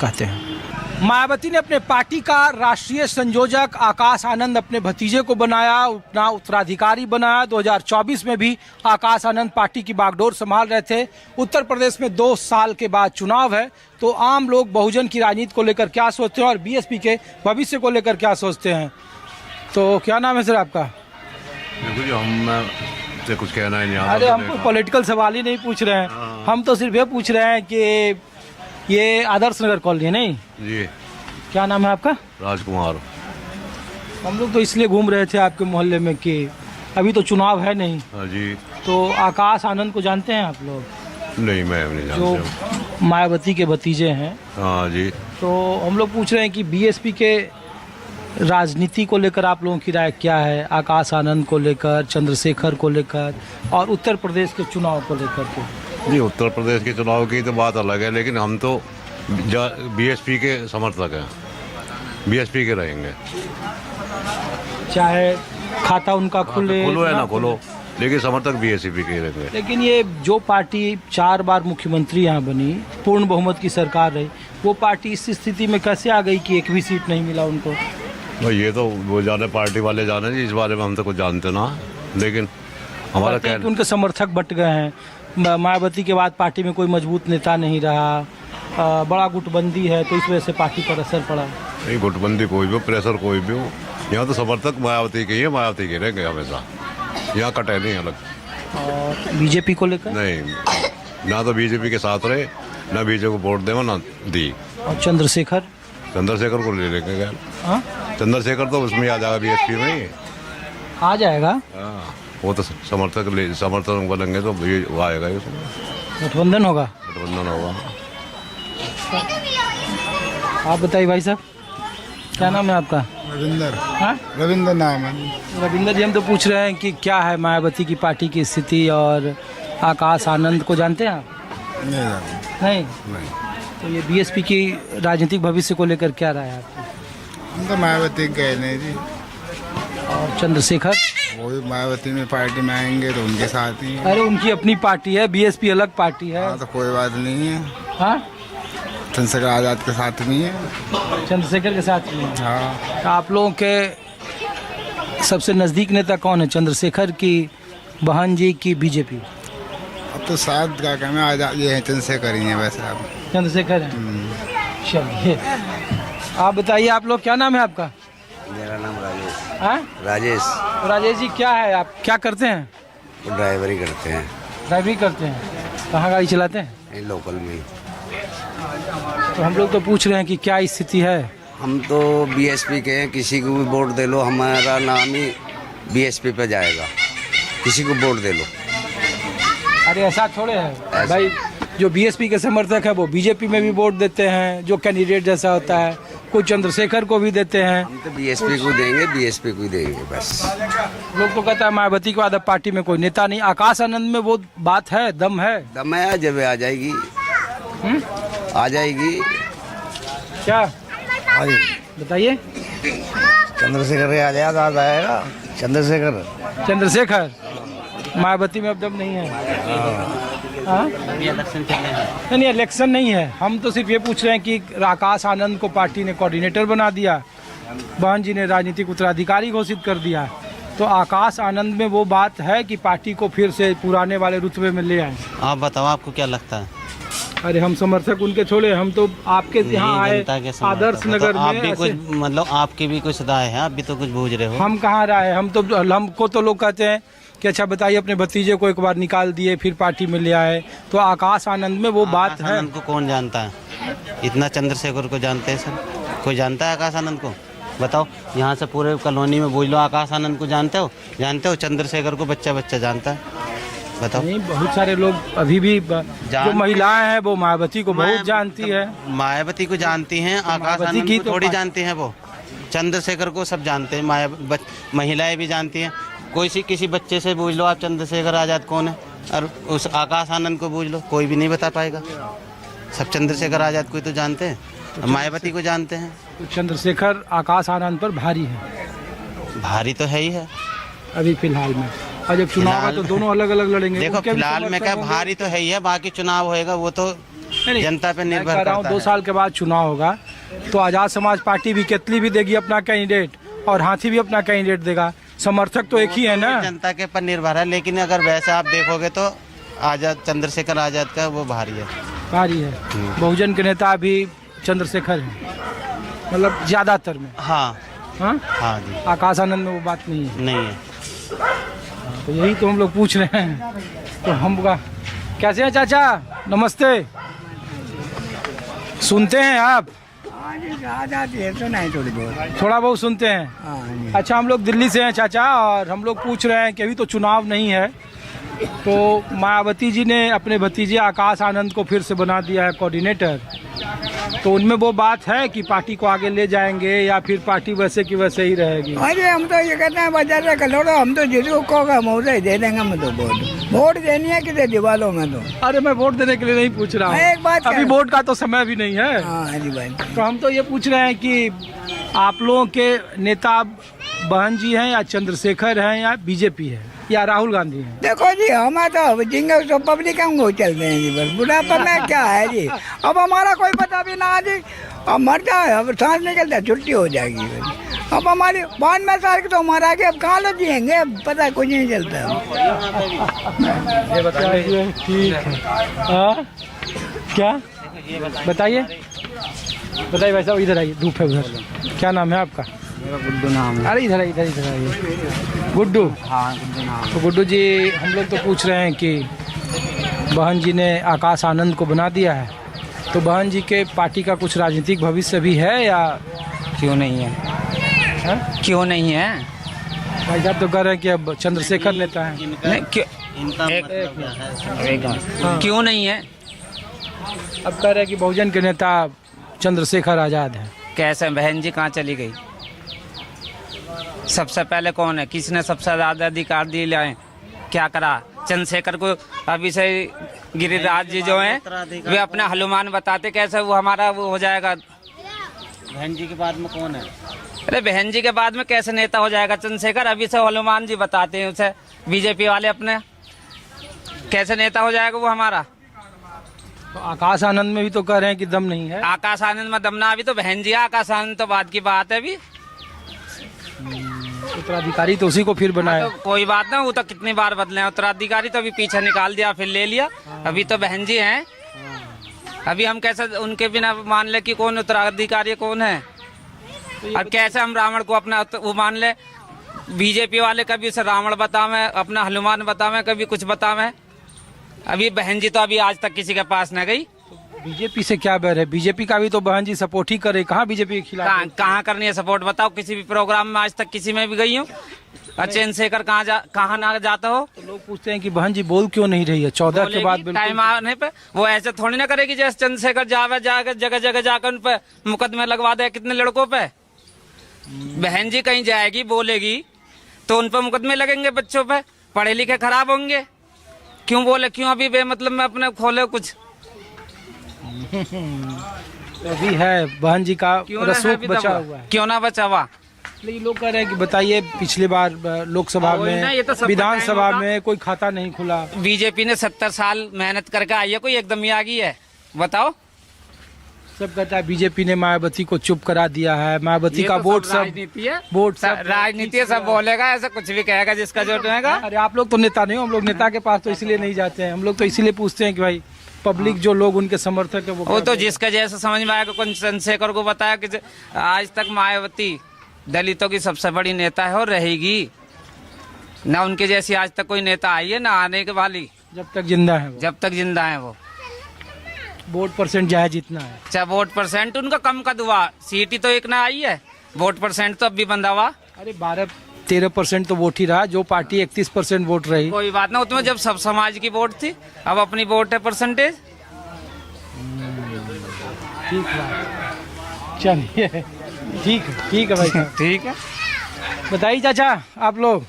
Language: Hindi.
कहते हैं। मायावती ने अपने पार्टी का राष्ट्रीय संयोजक आकाश आनंद अपने भतीजे को बनाया, अपना उत्तराधिकारी बनाया। 2024 में भी आकाश आनंद पार्टी की बागडोर संभाल रहे थे। उत्तर प्रदेश में 2 साल के बाद चुनाव है, तो आम लोग बहुजन की राजनीति को लेकर क्या सोचते हैं और बीएसपी के भविष्य को लेकर क्या सोचते हैं। तो क्या नाम है सर आपका? हम कुछ कहना है नहीं। अरे हम कोई पॉलिटिकल सवाल ही नहीं पूछ रहे हैं, हम तो सिर्फ ये पूछ रहे हैं कि ये आदर्श नगर कॉलोनी है नहीं जी। क्या नाम है आपका? राजकुमार। हम लोग तो इसलिए घूम रहे थे आपके मोहल्ले में कि अभी तो चुनाव है नहीं। हाँ जी। तो आकाश आनंद को जानते हैं आप लोग? नहीं, मैं नहीं जानता। जो मायावती के भतीजे हैं। हाँ जी। तो हम लोग पूछ रहे हैं कि बीएसपी के राजनीति को लेकर आप लोगों की राय क्या है, आकाश आनंद को लेकर, चंद्रशेखर को लेकर और उत्तर प्रदेश के चुनाव को लेकर के? जी, उत्तर प्रदेश के चुनाव की तो बात अलग है, लेकिन हम तो बीएसपी के समर्थक हैं, बीएसपी के रहेंगे। चाहे खाता उनका खुले खुलो है ना खुलो, लेकिन समर्थक बीएसपी के रहेंगे। लेकिन ये जो पार्टी 4 बार मुख्यमंत्री यहाँ बनी, पूर्ण बहुमत की सरकार रही, वो पार्टी इस स्थिति में कैसे आ गई कि एक भी सीट नहीं मिला उनको? भाई ये तो वो जाने, पार्टी वाले जाने जी, इस बारे में हम तो कुछ जानते ना। लेकिन हमारा कहना उनके समर्थक बट गए हैं। मायावती के बाद पार्टी में कोई मजबूत नेता नहीं रहा, बड़ा गुटबंदी है, तो इस वजह से पार्टी पर असर पड़ा। नहीं, गुटबंदी कोई भी हो, प्रेशर कोई भी हो, यहाँ तो समर्थक मायावती के ही है, मायावती के रहेंगे हमेशा। यहाँ कटे नहीं अलग। और बीजेपी को लेकर? नहीं, ना तो बीजेपी के साथ रहे, ना बीजेपी को वोट देवा ना दी। और चंद्रशेखर? चंद्रशेखर को ले लेंगे क्या? हाँ, चंद्रशेखर तो उसमें आ जाएगा, बीएसपी में ही आ जाएगा। हाँ, वो तो समर्थक बनेंगे तो वो आएगा ही उसमें। गठबंधन होगा? गठबंधन होगा। आप बताइए भाई साहब, क्या नाम है आपका? रविंदर। हाँ, रविंदर नाम है। रविंदर जी, हम तो पूछ रहे हैं कि क्या है मायावती की पार्टी की स्थिति और आकाश आनंद को जानते हैं आप? नहीं जानते। नहीं? नहीं। तो ये बीएसपी की राजनीतिक भविष्य को लेकर क्या राय है आपकी? हम तो मायावती गए नहीं जी। और चंद्रशेखर? वो भी मायावती में पार्टी में आएंगे तो उनके साथ ही। अरे उनकी अपनी पार्टी है, बीएसपी अलग पार्टी है। हाँ, तो कोई बात नहीं है। हाँ, चंद्रशेखर आजाद के साथ में है। चंद्रशेखर के साथ में। हाँ। तो आप लोगों के सबसे नज़दीक नेता कौन है, चंद्रशेखर की बहन जी की बीजेपी? अब तो शायद क्या कहना है, आजाद ये है, चंद्रशेखर ही है वैसे। आप चंद्रशेखर है। चलिए, आप बताइए, आप लोग, क्या नाम है आपका? मेरा नाम राजेश। हाँ, राजेश। राजेश जी, क्या है, आप क्या करते हैं? ड्राइवरी करते हैं। ड्राइवरी करते हैं? कहाँ गाड़ी चलाते हैं? यहीं लोकल में ही। तो हम लोग तो पूछ रहे हैं कि क्या स्थिति है। हम तो बीएसपी के हैं, किसी को भी वोट दे लो, हमारा नाम ही बीएसपी पे जाएगा, किसी को वोट दे लो। अरे ऐसा थोड़े है भाई, जो बीएसपी के समर्थक है वो बीजेपी में भी वोट देते हैं, जो कैंडिडेट जैसा होता है, कोई चंद्रशेखर को भी देते हैं। हम तो बीएसपी को देंगे, बीएसपी को ही देंगे बस। लोग तो कहता है मायावती के बाद अब पार्टी में कोई नेता नहीं। आकाश आनंद में वो बात है, दम है? दम है, जब आ जाएगी। आ जाएगी। क्या बताइए? चंद्रशेखर आ जाएगा। चंद्रशेखर, मायावती में अब दम नहीं है। हाँ? नहीं, इलेक्शन नहीं है। हम तो सिर्फ ये पूछ रहे हैं कि आकाश आनंद को पार्टी ने कोऑर्डिनेटर बना दिया, बहन जी ने राजनीतिक उत्तराधिकारी घोषित कर दिया, तो आकाश आनंद में वो बात है कि पार्टी को फिर से पुराने वाले रुतबे में ले आए। आप बताओ, आपको क्या लगता है? अरे हम समर्थक उनके छोड़े, हम तो आपके यहाँ आए आदर्श नगर में। आप भी कुछ, मतलब आपकी भी कुछ राय है, आप भी तो कुछ बूझ रहे हो। हम कहाँ राय, हमको तो लोग कहते हैं कि अच्छा बताइए, अपने भतीजे को एक बार निकाल दिए फिर पार्टी में ले आए, तो आकाश आनंद में वो बात है। आनंद को कौन जानता है? इतना चंद्रशेखर को जानते हैं सर, कोई जानता है आकाश आनंद को? बताओ, यहाँ से पूरे कॉलोनी में बोल लो, आकाश आनंद को जानते हो? चंद्रशेखर को बच्चा जानता है? बताओ। नहीं, बहुत सारे लोग अभी भी जो महिलाएं हैं वो मायावती को बहुत जानती है। मायावती को जानती हैं, आकाश आनंद को थोड़ी जानती हैं। वो चंद्रशेखर को सब जानते हैं, महिलाएं भी जानती हैं। किसी बच्चे से पूछ लो आप, चंद्रशेखर आजाद कौन है, और उस आकाश आनंद को पूछ लो, कोई भी नहीं बता पाएगा। सब चंद्रशेखर आजाद को ही तो जानते हैं, मायावती को जानते हैं। तो चंद्रशेखर आकाश आनंद पर भारी है? भारी तो है ही है अभी फिलहाल में, और जब चुनाव है तो दोनों अलग अलग लड़ेंगे। देखो फिलहाल में क्या भारी तो है ही है, बाकी चुनाव होएगा वो तो नहीं, जनता पे मैं निर्भर कह रहा हूँ करता 2 है। साल के बाद चुनाव होगा तो आजाद समाज पार्टी भी केतली भी देगी अपना कैंडिडेट और हाथी भी अपना कैंडिडेट देगा। समर्थक तो एक ही है ना। जनता के पर निर्भर है, लेकिन अगर वैसे आप देखोगे तो आजाद चंद्रशेखर आजाद का वो भारी है। भारी है। बहुजन के नेता अभी चंद्रशेखर है, मतलब ज्यादातर में। हाँ हाँ हाँ जी, आकाश आनंद में वो बात नहीं है। नहीं है। तो यही तो हम लोग पूछ रहे हैं। तो हम कैसे हैं चाचा? नमस्ते। सुनते हैं आप? तो नहीं थोड़ी बहुत। थोड़ा बहुत सुनते हैं। अच्छा, हम लोग दिल्ली से हैं चाचा और हम लोग पूछ रहे हैं कि अभी तो चुनाव नहीं है तो मायावती जी ने अपने भतीजे आकाश आनंद को फिर से बना दिया है कोऑर्डिनेटर, तो उनमें वो बात है कि पार्टी को आगे ले जाएंगे या फिर पार्टी वैसे की वैसे ही रहेगी? अरे हम तो ये कहते हैं बाजार से कलोड़ो, हम तो जिसको कहोगे हम उसे दे देंगे। हम तो वोट देनी है किसे दीवालों में तो। अरे मैं वोट देने के लिए नहीं पूछ रहा मैं एक हूँ, बात अभी कह- वोट का तो समय भी नहीं है। हाँ जी भाई। तो हम तो ये पूछ रहे हैं कि आप लोगों के नेता बहन जी हैं या चंद्रशेखर हैं या बीजेपी है या राहुल गांधी हैं? देखो जी, हम तो जिंगे तो पब्लिक हम को चलते हैं जी, बस बुढ़ापा में क्या है जी। अब हमारा कोई पता भी ना जी, अब मर जाए, अब सांस निकलता है, छुट्टी हो जाएगी। अब हमारी 92 साल की तो हमारा आगे अब कहाँ लो जिएंगे, अब पता कुछ नहीं चलता। ठीक है। हाँ? क्या बताइए बताइए भाई साहब, इधर आइए, धूप है उधर। क्या नाम है आपका? मेरा गुड्डू नाम है। अरे इधर आइए। गुड्डू? हाँ, गुड्डू नाम है। तो गुड्डू जी, हम लोग तो पूछ रहे हैं कि बहन जी ने आकाश आनंद को बना दिया है, तो बहन जी के पार्टी का कुछ राजनीतिक भविष्य भी है या? क्यों नहीं है? हाँ? क्यों नहीं है? भाई साहब तो कह रहे हैं कि अब चंद्रशेखर नेता है। नहीं, क्यों इनका एक- मतलब है। एक मिनट। हाँ। क्यों नहीं है? अब कह रहे हैं कि बहुजन के नेता चंद्रशेखर आजाद है। कैसे बहन जी कहाँ चली गई? सबसे पहले कौन है, किसने सबसे ज्यादा अधिकार दिए लाए? क्या करा चंद्रशेखर को? अभी से गिरिराज जी जो हैं वे अपना हनुमान बताते, कैसे वो हमारा वो हो जाएगा? बहन जी के बाद में कौन है? अरे बहन जी के बाद में कैसे नेता हो जाएगा चंद्रशेखर? अभी से हनुमान जी बताते हैं उसे, बीजेपी वाले अपने, कैसे नेता हो जाएगा वो हमारा? तो आकाश आनंद में भी तो कह रहे हैं कि दम नहीं है। आकाश आनंद में दमना, अभी तो बहन जी है, आकाश आनंद तो बाद की बात है। अभी उत्तराधिकारी तो उसी को फिर बनाया। तो कोई बात ना, वो तो कितनी बार बदले हैं उत्तराधिकारी, तो अभी पीछे निकाल दिया फिर ले लिया। अभी तो बहन जी हैं, अभी हम कैसे उनके बिना मान ले कि कौन उत्तराधिकारी कौन है? और कैसे हम रावण को अपना वो मान ले? बीजेपी वाले कभी उसे रावण बतावे, अपना हनुमान बतावे, कभी कुछ बतावे। अभी बहन जी तो अभी आज तक किसी के पास न गई। बीजेपी से क्या बैर है? बीजेपी का भी तो बहन जी सपोर्ट ही करे, कहाँ बीजेपी के खिलाफ? कहाँ करनी है सपोर्ट? बताओ, किसी भी प्रोग्राम में आज तक किसी में भी गई हूँ? चंद्रशेखर कहाँ ना जाता हो? तो लोग पूछते हैं कि बहन जी बोल क्यों नहीं रही है 14 के बाद? बोलेगी टाइम आने पे। वो ऐसे थोड़ी ना करेगी जैसे चंद्रशेखर जावे जाकर जगह जगह जाकर उन पे मुकदमे लगवा दे कितने लड़कों पे। बहन जी कहीं जाएगी बोलेगी तो उन पे मुकदमे लगेंगे, बच्चों पे, पढ़े लिखे खराब होंगे। क्यों बोले? क्यों अभी बेमतलब में अपने खोले कुछ? अभी है बहन जी का क्यों ना रसूख अभी बचा तक? हुआ है। क्यों ना बचा हुआ? लेकिन लोग कह रहे हैं कि बताइए, पिछली बार लोकसभा वही ना, ये तो में, सबका विधानसभा टाइम होगा। में कोई खाता नहीं खुला। बीजेपी ने 70 साल मेहनत करके आई है, कोई एकदम ही आ गई है? बताओ। सब कहता है बीजेपी ने मायावती को चुप करा दिया है, मायावती ये का तो वोट सब सब राजनीति है। वोट सब राजनीति है, सब बोलेगा, ऐसा कुछ भी कहेगा जिसका जो रहेगा। अरे आप लोग तो नेता नहीं हो, हम लोग नेता के पास तो इसलिए नहीं जाते हैं। हम लोग तो इसीलिए पूछते हैं कि भाई पब्लिक जो लोग उनके समर्थक है वो तो जिसका जैसे समझ में आएगा। कौन चंद्रशेखर को बताया कि आज तक मायावती दलितों की सबसे बड़ी नेता है और रहेगी ना, उनके जैसी आज तक कोई नेता आई है ना आने के वाली, जब तक जिंदा है वो। जब तक जिंदा है वो। वोट परसेंट चाहे जितना है। चाहे वोट परसेंट उनका कम का दुआ, सीट ही तो एक ना आई है, वोट परसेंट तो अब भी बंधा हुआ। अरे 12-13% तो वोट ही रहा, जो पार्टी 31% वोट रही। कोई बात ना, उसमें जब सब समाज की वोट थी, अब अपनी वोट है परसेंटेज। ठीक है, चलिए ठीक है भाई साहब। ठीक है। बताइए चाचा, आप लोग